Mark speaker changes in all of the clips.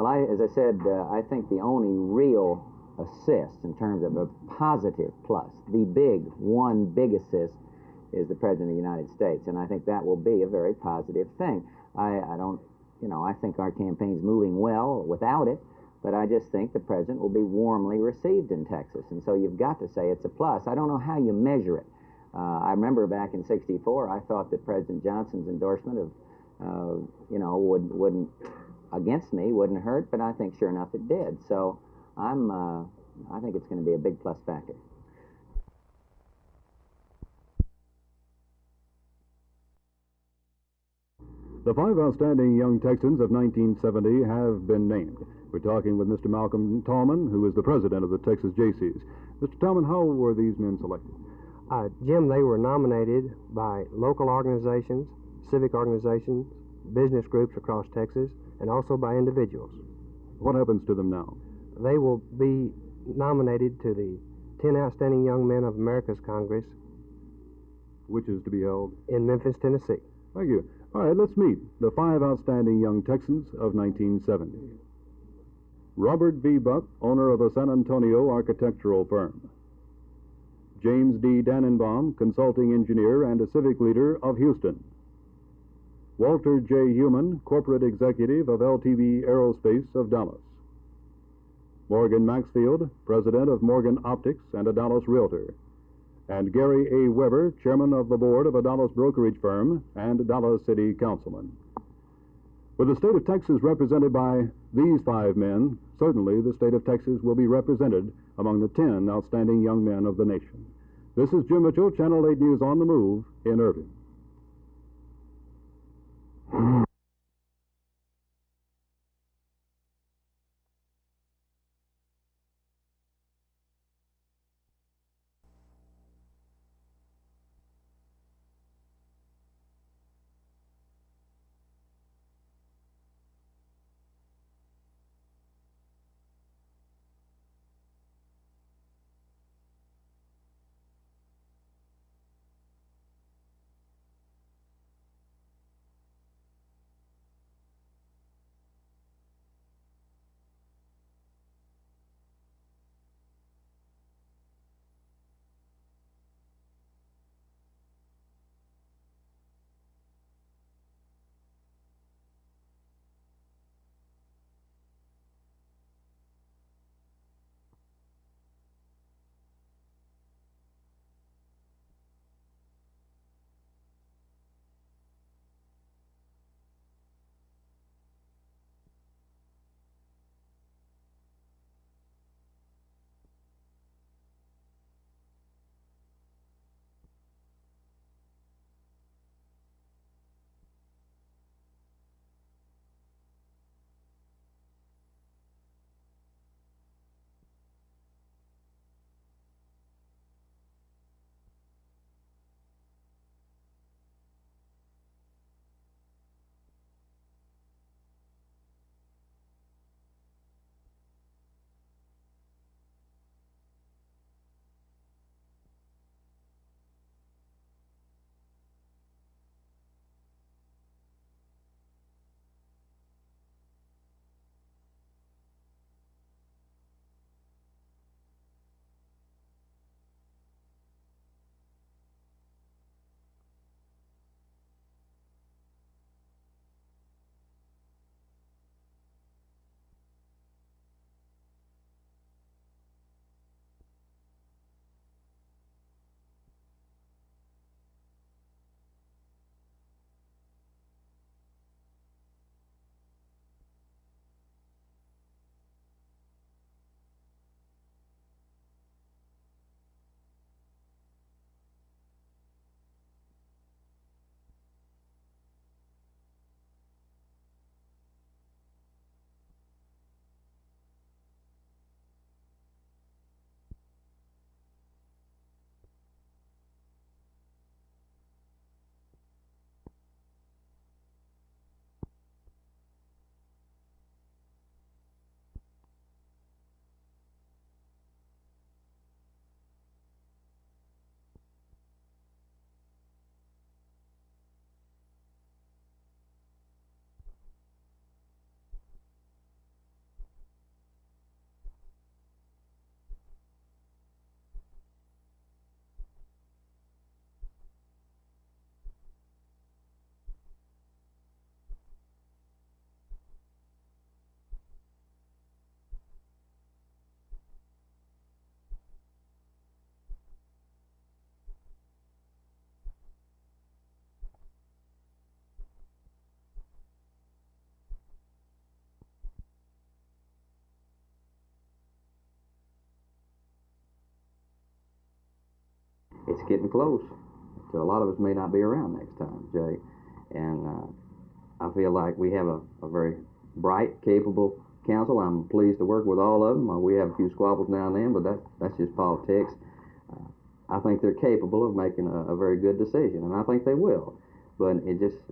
Speaker 1: Well, as I said, I think the only real assist in terms of a positive plus, the one big assist, is the President of the United States, and I think that will be a very positive thing. I don't, I think our campaign's moving well without it, but I just think the President will be warmly received in Texas, and so you've got to say it's a plus. I don't know how you measure it. I remember back in '64, I thought that President Johnson's endorsement of, wouldn't against me wouldn't hurt, but I think sure enough it did. So I think it's going to be a big plus factor.
Speaker 2: The 5 outstanding young Texans of 1970 have been named. We're talking with Mr. Malcolm Tallmon, who is the president of the Texas Jaycees. Mr. Tallmon, how were these men selected?
Speaker 3: Jim, they were nominated by local organizations, civic organizations, business groups across Texas, and also by individuals.
Speaker 2: What happens to them now?
Speaker 3: They will be nominated to the 10 Outstanding Young Men of America's Congress.
Speaker 2: Which is to be held?
Speaker 3: In Memphis, Tennessee.
Speaker 2: Thank you. All right, let's meet the 5 outstanding young Texans of 1970. Robert B. Buck, owner of a San Antonio architectural firm. James D. Dannenbaum, consulting engineer and a civic leader of Houston. Walter J. Humann, corporate executive of LTV Aerospace of Dallas. Morgan Maxfield, president of Morgan Optics and a Dallas realtor. And Garry A. Weber, chairman of the board of a Dallas brokerage firm and Dallas city councilman. With the state of Texas represented by these 5 men, certainly the state of Texas will be represented among the 10 outstanding young men of the nation. This is Jim Mitchell, Channel 8 News on the Move in Irving.
Speaker 4: it's getting close. So a lot of us may not be around next time, Jay. And I feel like we have a very bright, capable council. I'm pleased to work with all of them. We have a few squabbles now and then, but that's just politics. I think they're capable of making a very good decision, and I think they will. But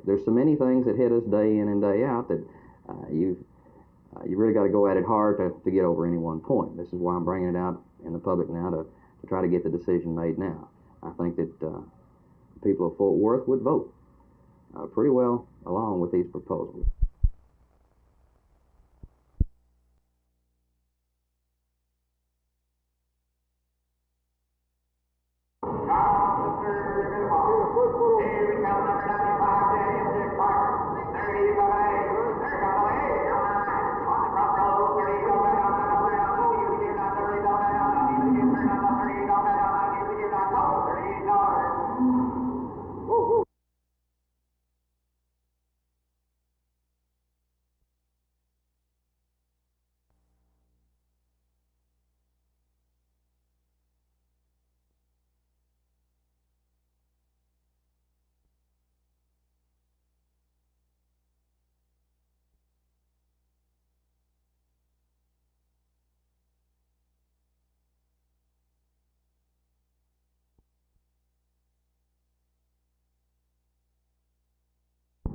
Speaker 4: there's so many things that hit us day in and day out that you really got to go at it hard to get over any one point. This is why I'm bringing it out in the public now to try to get the decision made now. I think that people of Fort Worth would vote pretty well along with these proposals.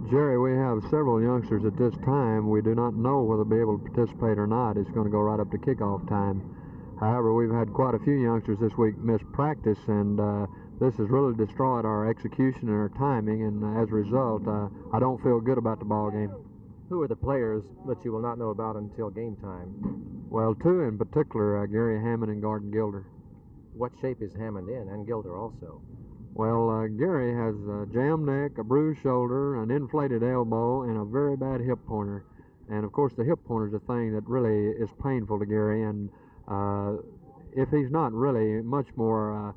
Speaker 5: Jerry, we have several youngsters at this time. We do not know whether they'll be able to participate or not. It's going to go right up to kickoff time. However, we've had quite a few youngsters this week miss practice, and this has really destroyed our execution and our timing, and as a result, I don't feel good about the ball game.
Speaker 6: Who are the players that you will not know about until game time?
Speaker 5: Well, two in particular, Gary Hammond and Garden Gilder.
Speaker 6: What shape is Hammond in, and Gilder also?
Speaker 5: Well, Gary has a jammed neck, a bruised shoulder, an inflated elbow, and a very bad hip pointer. And, of course, the hip pointer is a thing that really is painful to Gary. And if he's not really much more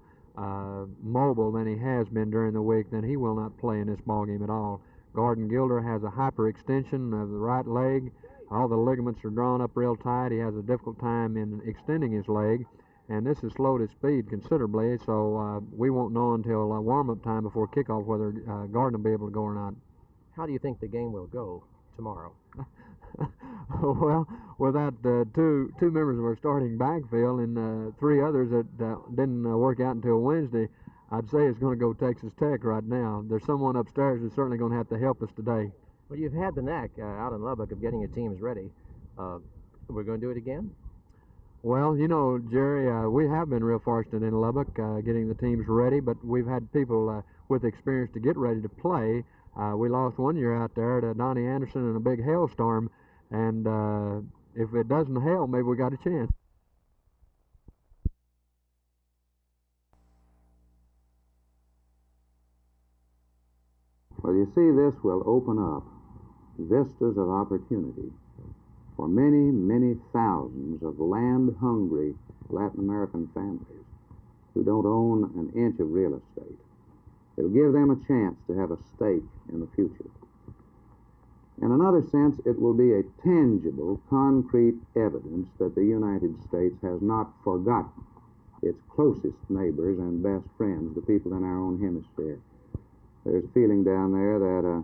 Speaker 5: mobile than he has been during the week, then he will not play in this ball game at all. Garden Gilder has a hyperextension of the right leg. All the ligaments are drawn up real tight. He has a difficult time in extending his leg. And this has slowed his speed considerably, so we won't know until warm-up time before kickoff whether Garden will be able to go or not.
Speaker 6: How do you think the game will go tomorrow?
Speaker 5: Well, with that two members of our starting backfield and three others that didn't work out until Wednesday, I'd say it's going to go Texas Tech right now. There's someone upstairs who's certainly going to have to help us today.
Speaker 6: Well, you've had the knack out in Lubbock of getting your teams ready. We're going to do it again?
Speaker 5: Well, you know, Jerry, we have been real fortunate in Lubbock getting the teams ready, but we've had people with experience to get ready to play. We lost one year out there to Donnie Anderson in a big hailstorm, and if it doesn't hail, maybe we got a chance.
Speaker 7: Well, you see, this will open up vistas of opportunity for many, many thousands of land-hungry Latin American families who don't own an inch of real estate. It'll give them a chance to have a stake in the future. In another sense, it will be a tangible, concrete evidence that the United States has not forgotten its closest neighbors and best friends, the people in our own hemisphere. There's a feeling down there that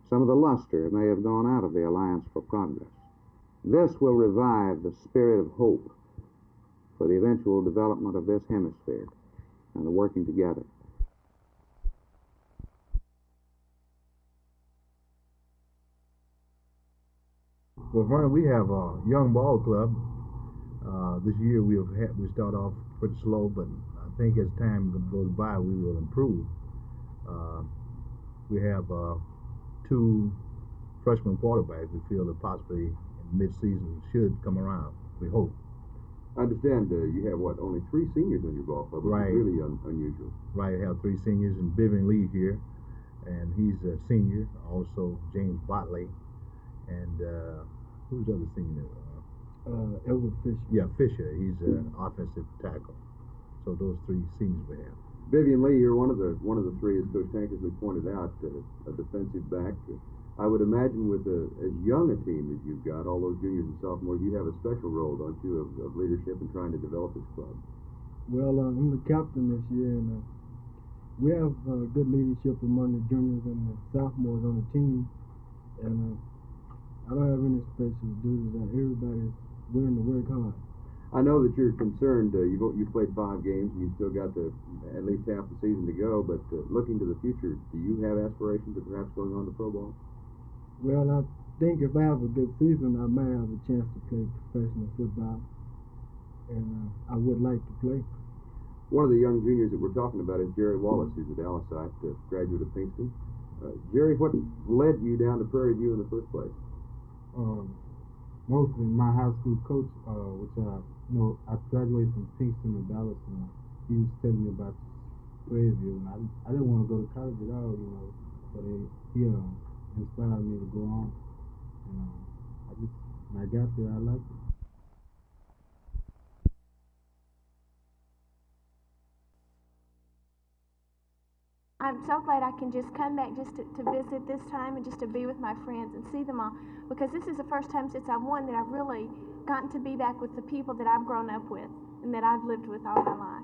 Speaker 7: some of the luster may have gone out of the Alliance for Progress. This will revive the spirit of hope for the eventual development of this hemisphere and the working together.
Speaker 8: Well, Vernon, we have a young ball club. This year we start off pretty slow, but I think as time goes by, we will improve. We have two freshman quarterbacks. We feel that possibly mid-season should come around, we hope.
Speaker 2: I understand you have, only 3 seniors on your ball club, which
Speaker 8: right.
Speaker 2: is really unusual.
Speaker 8: Right, we have 3 seniors, and Vivian Lee here, and he's a senior. Also, James Botley, and who's the other senior?
Speaker 9: Edward Fisher.
Speaker 8: Yeah, Fisher. He's an offensive tackle. So those 3 seniors we have.
Speaker 2: Vivian Lee, you're one of the 3, as Coach Tankersley pointed out, a defensive back. I would imagine with as young a team as you've got, all those juniors and sophomores, you have a special role, don't you, of leadership and trying to develop this club?
Speaker 9: Well, I'm the captain this year, and we have good leadership among the juniors and the sophomores on the team, and I don't have any special duties. Everybody's willing to work hard.
Speaker 2: I know that you're concerned. You played 5 games, and you've still got at least half the season to go. But looking to the future, do you have aspirations of perhaps going on to pro ball?
Speaker 9: Well, I think if I have a good season, I might have a chance to play professional football, and I would like to play.
Speaker 2: One of the young juniors that we're talking about is Jerry Wallace, who's a Dallasite, graduate of Pinkston. Jerry, what led you down to Prairie View in the first place?
Speaker 10: Mostly my high school coach, which I graduated from Pinkston and Dallas, and he was telling me about Prairie View, and I didn't want to go to college at all, but he inspired me to go on, and when I got there, I liked it.
Speaker 11: I'm so glad I can just come back just to visit this time and just to be with my friends and see them all, because this is the first time since I've won that I've really gotten to be back with the people that I've grown up with and that I've lived with all my life.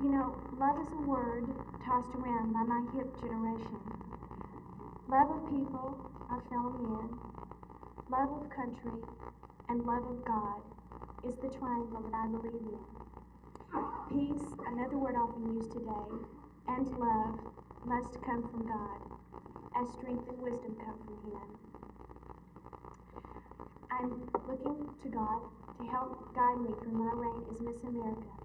Speaker 11: You know, love is a word tossed around by my hip generation. Love of people, our fellow men, love of country, and love of God is the triangle that I believe in. Peace, another word often used today, and love must come from God, as strength and wisdom come from Him. I'm looking to God to help guide me through my reign as Miss America.